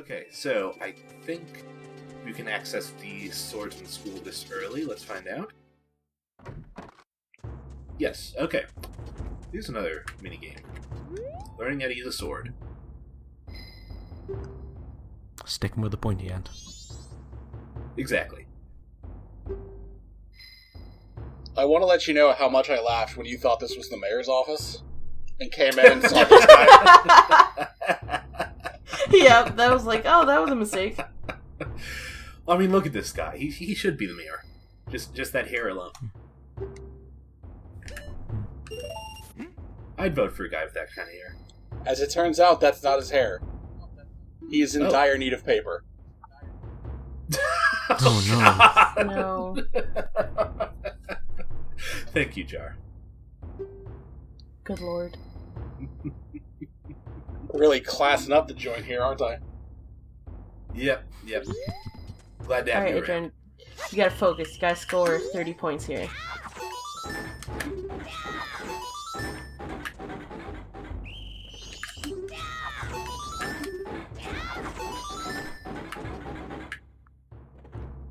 Okay, so I think we can access the swords in school this early. Let's find out. Yes, okay. Here's another minigame. Learning how to use a sword. Sticking with the pointy end. Exactly. I want to let you know how much I laughed when you thought this was the mayor's office and came in and saw this guy. Yep, that was like, oh, that was a mistake. I mean, look at this guy. He should be the mayor. Just that hair alone. I'd vote for a guy with that kind of hair. As it turns out, that's not his hair. He is in dire need of paper. Oh, no. No. Thank you, Char. Good lord. Really classing up the joint here, aren't I? Yep. Glad to have Alright, you Adrian, around. you gotta focus. You gotta score 30 points here.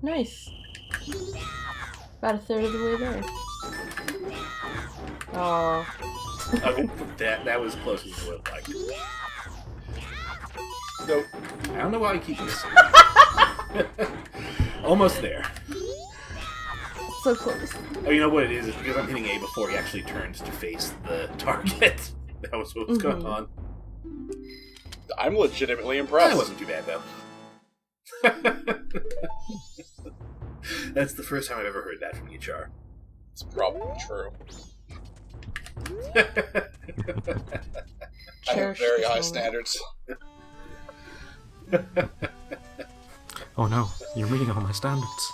Nice. About a third of the way there. Oh. Oh, that was closer than I would have liked. Nope. I don't know why I keep missing. Almost there. So close. Oh, you know what it is? It's because I'm hitting A before he actually turns to face the target. That was what was going on. I'm legitimately impressed. That wasn't too bad, though. That's the first time I've ever heard that from you, Char. It's probably true. I have Cherish very this high moment. standards. Oh no, you're meeting all my standards.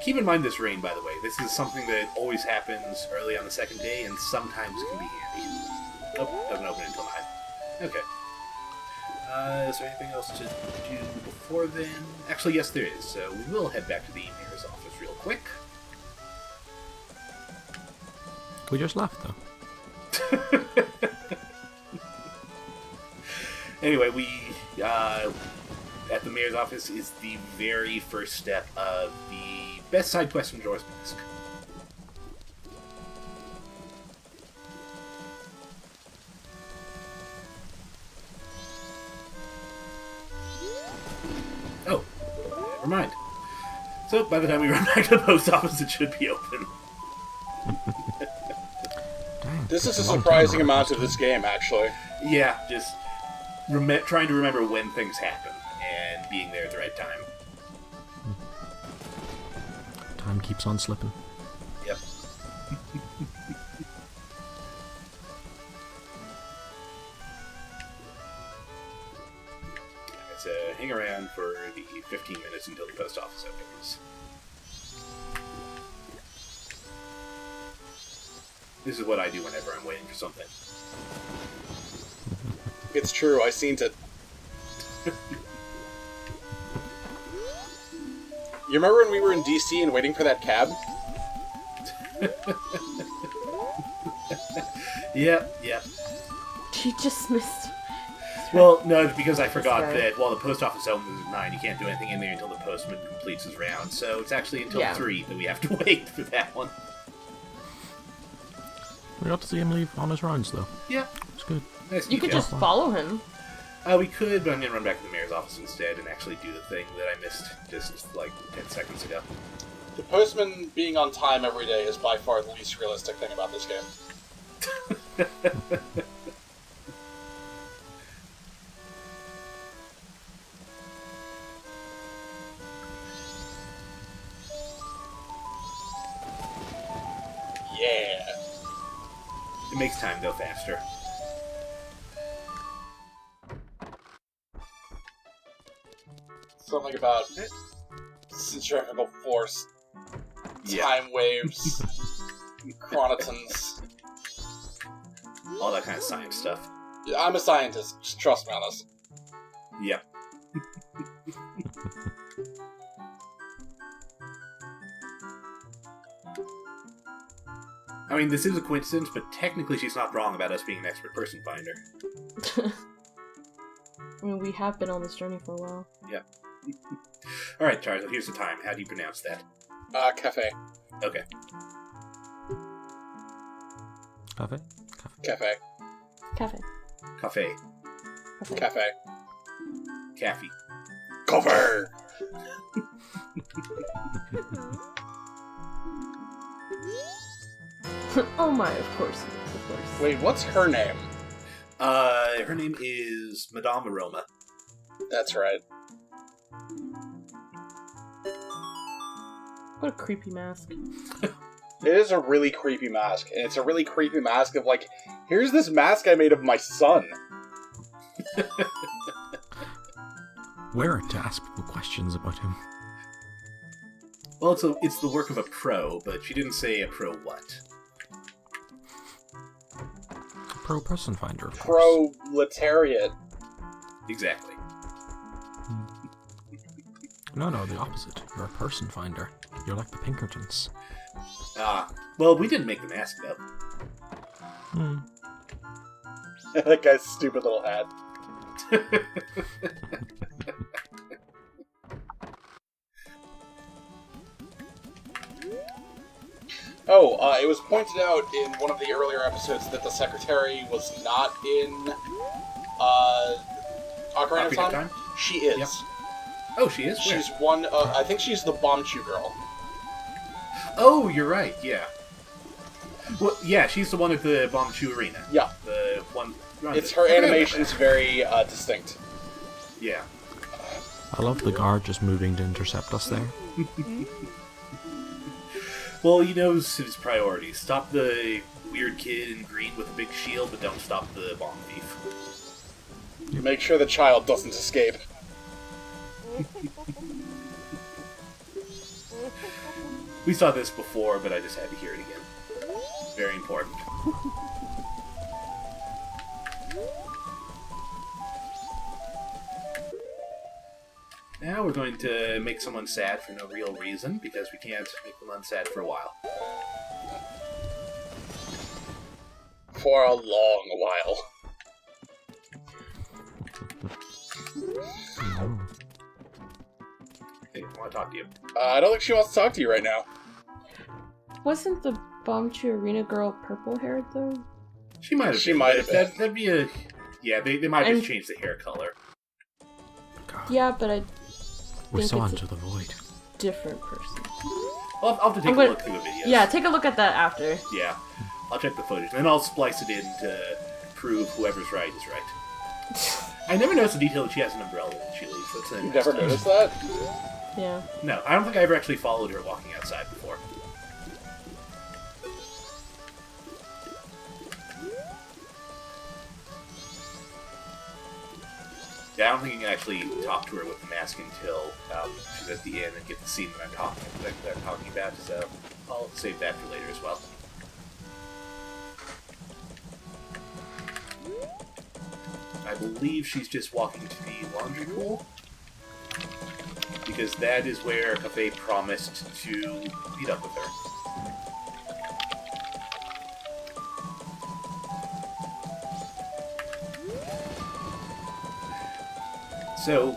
Keep in mind this rain, by the way. This is something that always happens early on the second day and sometimes can be handy. Oh, doesn't open until 9. Okay. Is there anything else to do before then? Actually, yes, there is. So we will head back to the mayor's office real quick. We just left, though. Anyway, we at the mayor's office is the very first step of the best side quest from Majora's Mask. Oh, never mind. So by the time we run back to the post office, it should be open. Dang, This is a took long surprising time amount to of this game, actually. Yeah, just trying to remember when things happen and being there at the right time. Time keeps on slipping. Yep. Let's hang around for the 15 minutes until the post office opens. This is what I do whenever I'm waiting for something. It's true, I seen it. You remember when we were in DC and waiting for that cab? Yep. He just missed. Well, no, it's because I forgot Sorry. that while the post office opens at 9, you can't do anything in there until the postman completes his round. So it's actually until 3 that we have to wait for that one. We got to see him leave on his rounds, though. Yeah. It's good. Nice You could detail. just follow him. We could, but I'm going to run back to the mayor's office instead and actually do the thing that I missed just, 10 seconds ago. The postman being on time every day is by far the least realistic thing about this game. Yeah. It makes time go faster. Something about centrifugal force, Yeah. time waves, chronotons. All that kind of science stuff. Yeah, I'm a scientist, just trust me on this. Yep. I mean, this is a coincidence, but technically she's not wrong about us being an expert person finder. I mean, we have been on this journey for a while. Yeah. Alright, Char, so here's the time. How do you pronounce that? Cafe. Okay. Cafe? Cafe. Cafe. Cafe. Cafe. Cafe. Caffey. Cover! Oh my, of course. Of course. Wait, what's her name? Her name is Madame Aroma. That's right. What a creepy mask. It is a really creepy mask, and it's a really creepy mask of, like, here's this mask I made of my son. Where to ask people questions about him? Well, it's the work of a pro, but she didn't say a pro what. Pro person finder, of course. Proletariat. Exactly. No, the opposite. You're a person finder. You're like the Pinkertons. Well, we didn't make the mask, though. Hmm. That guy's stupid little hat. It was pointed out in one of the earlier episodes that the secretary was not in Ocarina of Time. She is. Yep. Oh, she is? Where? She's one. I think she's the Bombchu girl. Oh, you're right. Yeah. Well, yeah, she's the one at the Bombchu Arena. Yeah. The one. It's her animation's very distinct. Yeah. I love the guard just moving to intercept us there. Well, he knows his priorities. Stop the weird kid in green with a big shield, but don't stop the bomb thief. Make sure the child doesn't escape. We saw this before, but I just had to hear it again. Very important. Now we're going to make someone sad for no real reason, because we can't make them unsad for a while. For a long while. No. Hey, I want to talk to you. I don't think she wants to talk to you right now. Wasn't the Bombchu Arena girl purple-haired, though? She might have She been. might have been. That'd be a... Yeah, they might And- just change the hair color. God. Yeah, but I We're think so it's into the void. different person. I'll have to take I'm a gonna- look through the videos. Yeah, take a look at that after. Yeah. I'll check the footage, and then I'll splice it in to prove whoever's right is right. I never noticed the detail that she has an umbrella when she leaves. That's You've never noticed that? Yeah. No, I don't think I ever actually followed her walking outside before. Yeah, I don't think you can actually talk to her with the mask until she's at the inn and get the scene that I'm talking about, so I'll save that for later as well. I believe she's just walking to the laundry pool, because that is where Cafe promised to meet up with her. So,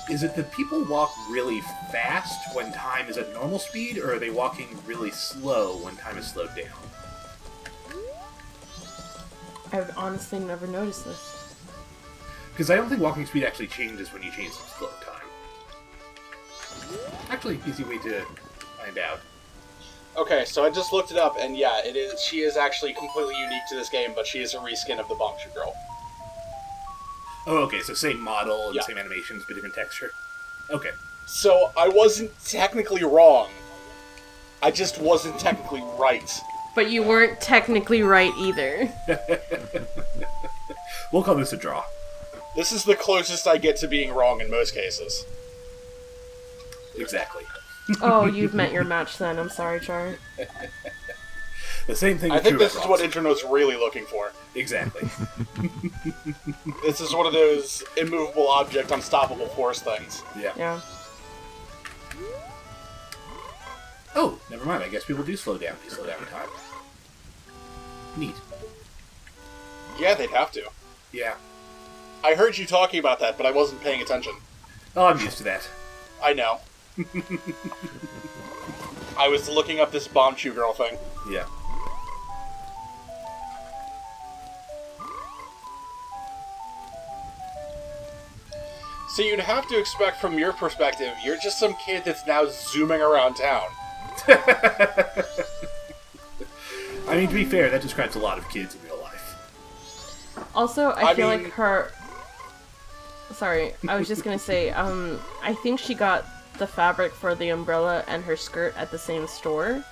is it that people walk really fast when time is at normal speed, or are they walking really slow when time is slowed down? I've honestly never noticed this. Because I don't think walking speed actually changes when you change the flow of time. Actually, easy way to find out. Okay, so I just looked it up, and yeah, it is. She is actually completely unique to this game, but she is a reskin of the Bombchu girl. Oh, okay, so same model and Yeah. same animations, but different texture. Okay. So I wasn't technically wrong. I just wasn't technically right. But you weren't technically right either. We'll call this a draw. This is the closest I get to being wrong in most cases. Exactly. Oh, you've met your match then. I'm sorry, Char. The same thing I is think true this about is what Ross. Intronote's really looking for. Exactly. This is one of those immovable object, unstoppable force things. Yeah. Yeah. Oh, never mind. I guess people do slow down. They slow down in time. Neat. Yeah, they'd have to. Yeah. I heard you talking about that, but I wasn't paying attention. Oh, I'm used to that. I know. I was looking up this Bomb Chew Girl thing. Yeah. So you'd have to expect from your perspective, you're just some kid that's now zooming around town. I mean, to be fair, that describes a lot of kids in real life. Also, I feel mean- like her... Sorry, I was just gonna say, I think she got the fabric for the umbrella and her skirt at the same store.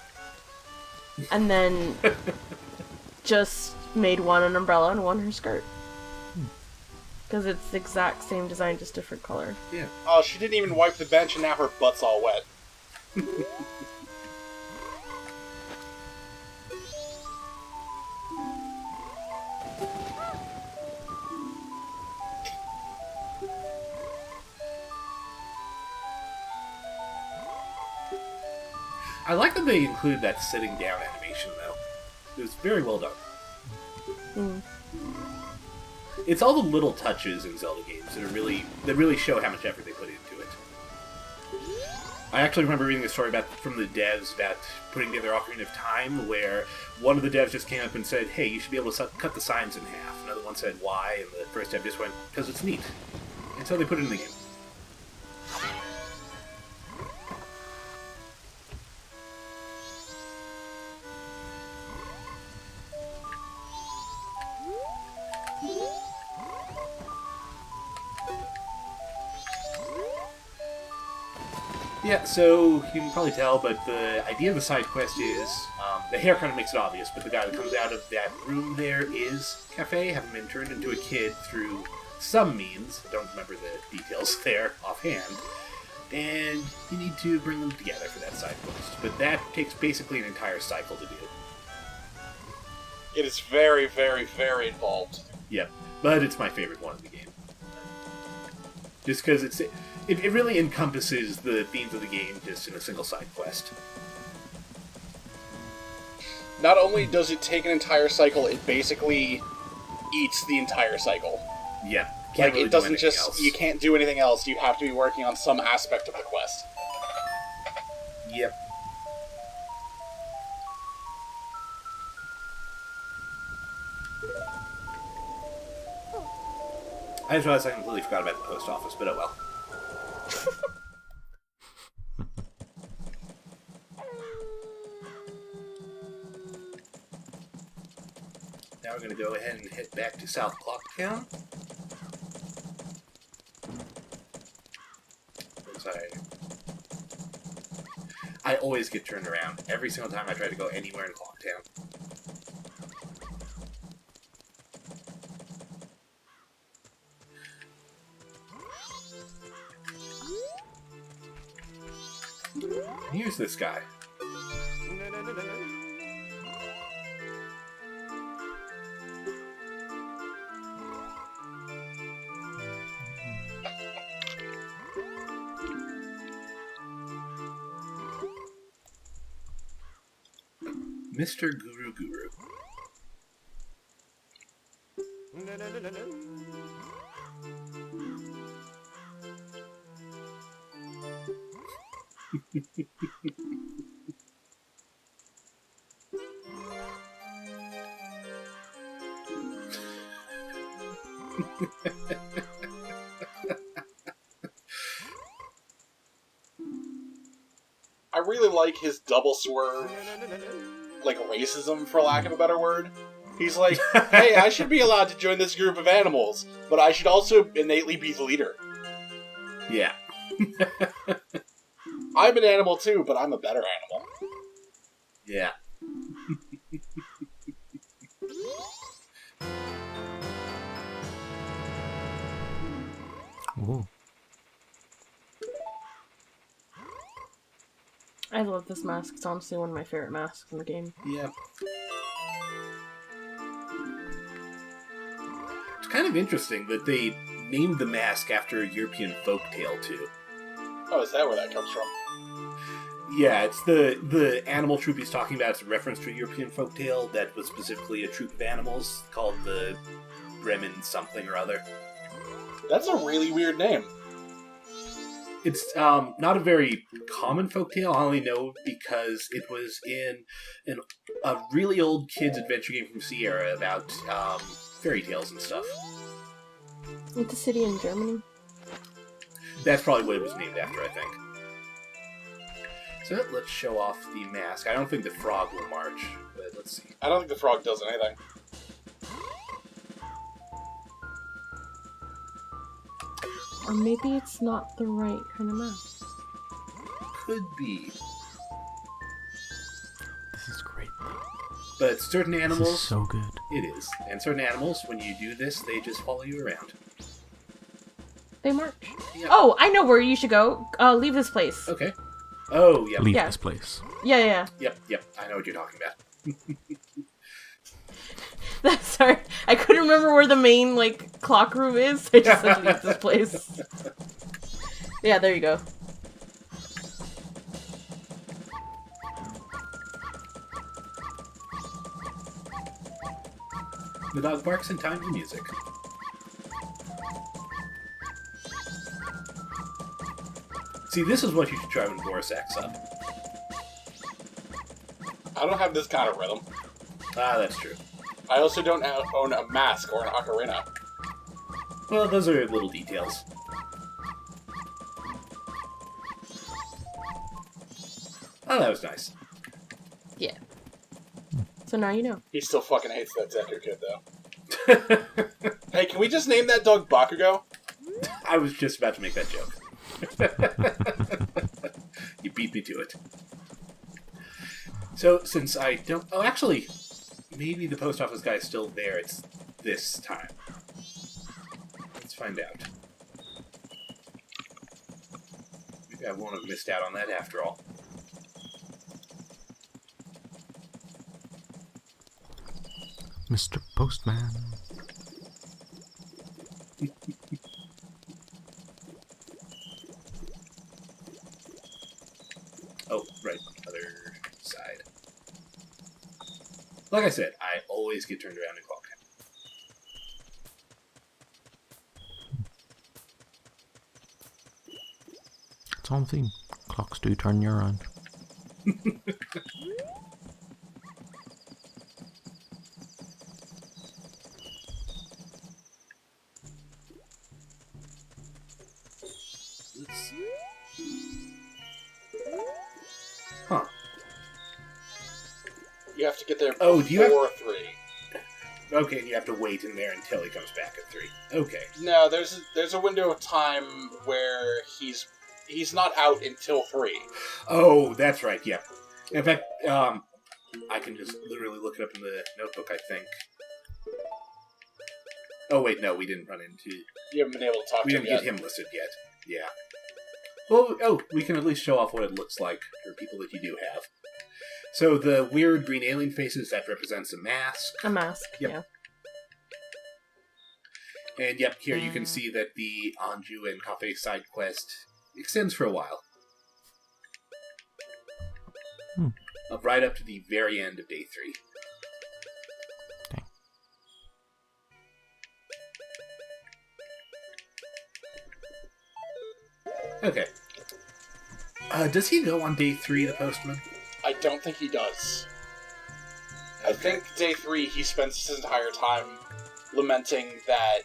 And then just made one an umbrella and one her skirt. Because it's the exact same design, just different color. Yeah. Oh, she didn't even wipe the bench and now her butt's all wet. I like that they included that sitting down animation, though. It was very well done. Mm. It's all the little touches in Zelda games that really show how much effort they put into it. I actually remember reading a story from the devs about putting together Ocarina of Time, where one of the devs just came up and said, "Hey, you should be able to cut the signs in half." Another one said, "Why?" And the first dev just went, "Because it's neat." And so they put it in the game. Yeah, so you can probably tell, but the idea of the side quest is, the hair kind of makes it obvious, but the guy that comes out of that room there is Cafe, having been turned into a kid through some means. I don't remember the details there offhand. And you need to bring them together for that side quest. But that takes basically an entire cycle to do. It is very, very, very involved. Yep, but it's my favorite one in the game. Just because it really encompasses the themes of the game just in a single side quest. Not only does it take an entire cycle, it basically eats the entire cycle. Yeah. Like, really it doesn't do anything just... else. You can't do anything else. You have to be working on some aspect of the quest. Yep. I just realized I completely forgot about the post office, but oh well. Now we're going to go ahead and head back to South Clocktown. I always get turned around every single time I try to go anywhere in Clocktown. Here's this guy. Mr. Guru Guru. I really like his double swerve, like racism, for lack of a better word. He's like, hey, I should be allowed to join this group of animals, but I should also innately be the leader. Yeah. I'm an animal too, but I'm a better animal. Yeah. Ooh. I love this mask. It's honestly one of my favorite masks in the game. Yep. It's kind of interesting that they named the mask after a European folktale, too. Oh, is that where that comes from? Yeah, it's the animal troop he's talking about. It's a reference to a European folktale that was specifically a troop of animals called the Bremen something or other. That's a really weird name. It's not a very common folktale. I only know because it was in a really old kids' adventure game from Sierra about fairy tales and stuff. It's a city in Germany. That's probably what it was named after, I think. So let's show off the mask. I don't think the frog will march, but let's see. I don't think the frog does anything. Or maybe it's not the right kind of mask. Could be. This is great. But certain This animals... is so good. It is. And certain animals, when you do this, they just follow you around. They march. Yep. Oh, I know where you should go. Leave this place. Okay. Oh, yep. Leave Yeah. this place. Yeah. Yep. I know what you're talking about. Sorry, I couldn't remember where the main, clock room is. I just said to leave this place. Yeah, there you go. The dog barks in time to music. See, this is what you should try when Boris acts up. I don't have this kind of rhythm. Ah, that's true. I also don't own a mask or an ocarina. Well, those are little details. Oh, that was nice. Yeah. So now you know. He still fucking hates that Deku kid, though. Hey, can we just name that dog Bakugo? I was just about to make that joke. You beat me to it. So, since I don't... Oh, actually, maybe the post office guy is still there. It's this time. Let's find out. Maybe I won't have missed out on that after all. Mr. Postman. Oh, right. Other side. Like I said, I always get turned around in clock time. It's on theme. Clocks do turn you around. Let's see. Huh. You have to get there Oh, do you have... before 3. Okay, and you have to wait in there until he comes back at 3. Okay. No, there's a window of time where he's not out until 3. Oh, that's right, yeah. In fact, I can just literally look it up in the notebook, I think. Oh, wait, no, we didn't run into... You haven't been able to talk We to him didn't yet. get him listed yet. Yeah. Well, oh, we can at least show off what it looks like for people that you do have. So the weird green alien faces, that represents a mask. A mask. Yep. Yeah. And yep, here you can see that the Anju and Cafe side quest extends for a while. Right up to the very end of day 3. Dang. Okay. Does he go on day 3, the postman? I don't think he does. I think day 3 he spends his entire time lamenting that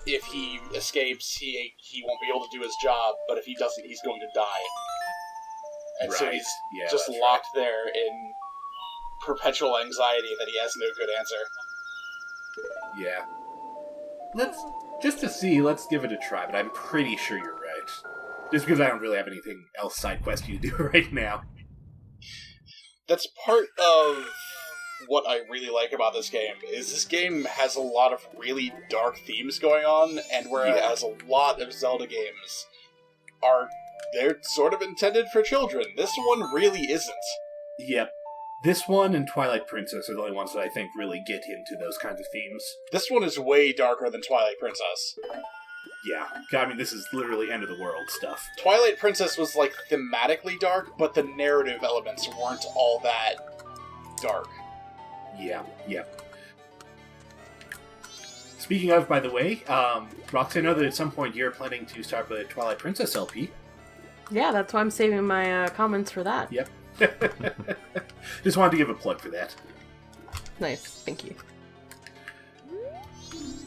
if he escapes, he won't be able to do his job, but if he doesn't, he's going to die. And so Right. he's Yeah, just that's locked there in perpetual anxiety that he has no good answer. Yeah. Just to see, let's give it a try, but I'm pretty sure you're right. Just because I don't really have anything else side quest you to do right now. That's part of what I really like about this game, is this game has a lot of really dark themes going on, and whereas a lot of Zelda games they're sort of intended for children, this one really isn't. Yep. This one and Twilight Princess are the only ones that I think really get into those kinds of themes. This one is way darker than Twilight Princess. Yeah. I mean, this is literally end of the world stuff. Twilight Princess was, thematically dark, but the narrative elements weren't all that dark. Yeah. Speaking of, by the way, Rox, I know that at some point you're planning to start the Twilight Princess LP. Yeah, that's why I'm saving my comments for that. Yep. Just wanted to give a plug for that. Nice, thank you.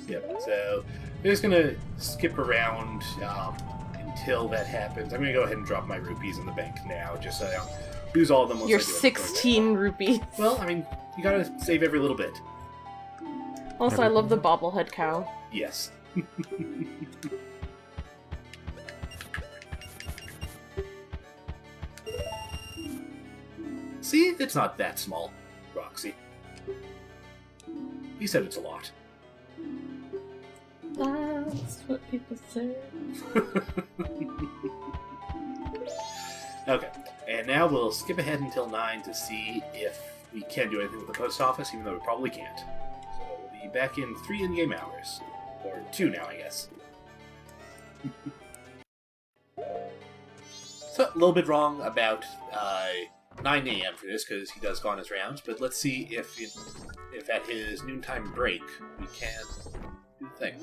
Yep, so we're just gonna skip around until that happens. I'm gonna go ahead and drop my rupees in the bank now, just so I don't lose all of them once Your I do it. 16 rupees. Well, I mean, you gotta save every little bit. Also, I love the bobblehead cow. Yes. See? It's not that small, Roxy. You said it's a lot. That's what people say. Okay, and now we'll skip ahead until 9 to see if we can do anything with the post office, even though we probably can't. So we'll be back in 3 in-game hours. Or 2 now, I guess. So, a little bit wrong about 9 a.m. for this, because he does go on his rounds, but let's see if at his noontime break we can do the thing.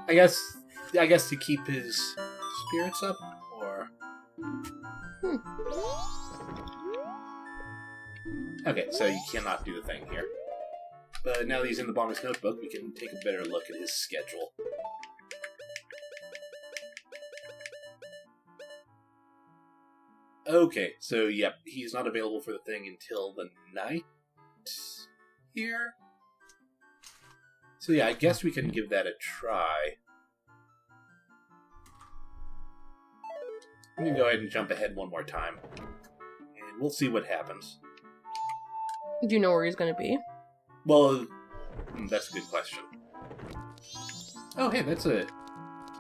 I guess to keep his spirits up, or... Okay, so you cannot do the thing here. But now that he's in the Bomber's Notebook, we can take a better look at his schedule. Okay, so yep, he's not available for the thing until the night here. So yeah, I guess we can give that a try. I'm gonna go ahead and jump ahead one more time. And we'll see what happens. Do you know where he's gonna be? Well, that's a good question. Oh, hey, that's a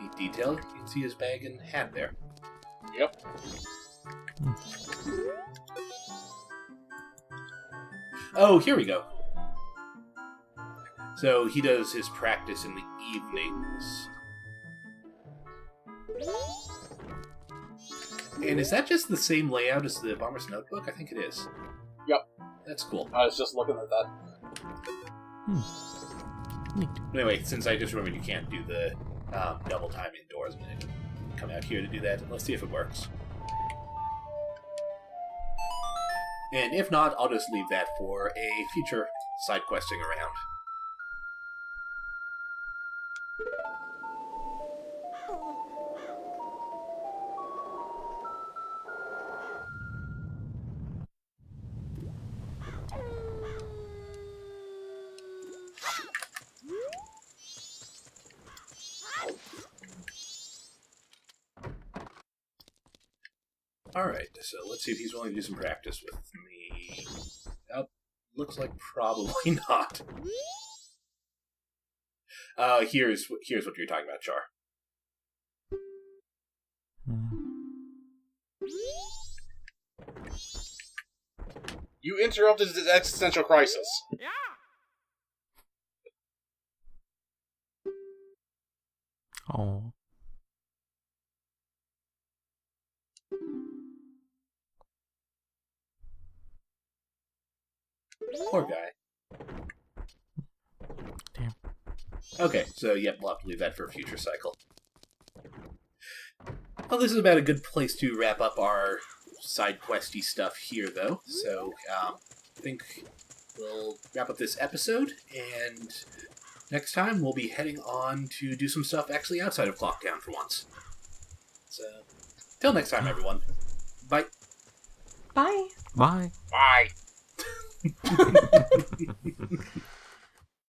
neat detail. You can see his bag and hat there. Yep. Oh, here we go. So he does his practice in the evenings. And is that just the same layout as the Bomber's Notebook? I think it is. Yep. That's cool. I was just looking at that. Neat. Anyway, since I just remembered you can't do the double time indoors, I'm going to come out here to do that, and let's see if it works. And if not, I'll just leave that for a future side questing around. Alright, so let's see if he's willing to do some practice with me. Oh, looks like probably not. Here's what you're talking about, Char. You interrupted his existential crisis. Oh. Poor guy. Damn. Okay, so yep, we'll have to leave that for a future cycle. Well, this is about a good place to wrap up our side questy stuff here, though. So, I think we'll wrap up this episode, and next time we'll be heading on to do some stuff actually outside of Clocktown for once. So, till next time, everyone. Bye. Bye. Bye. Bye.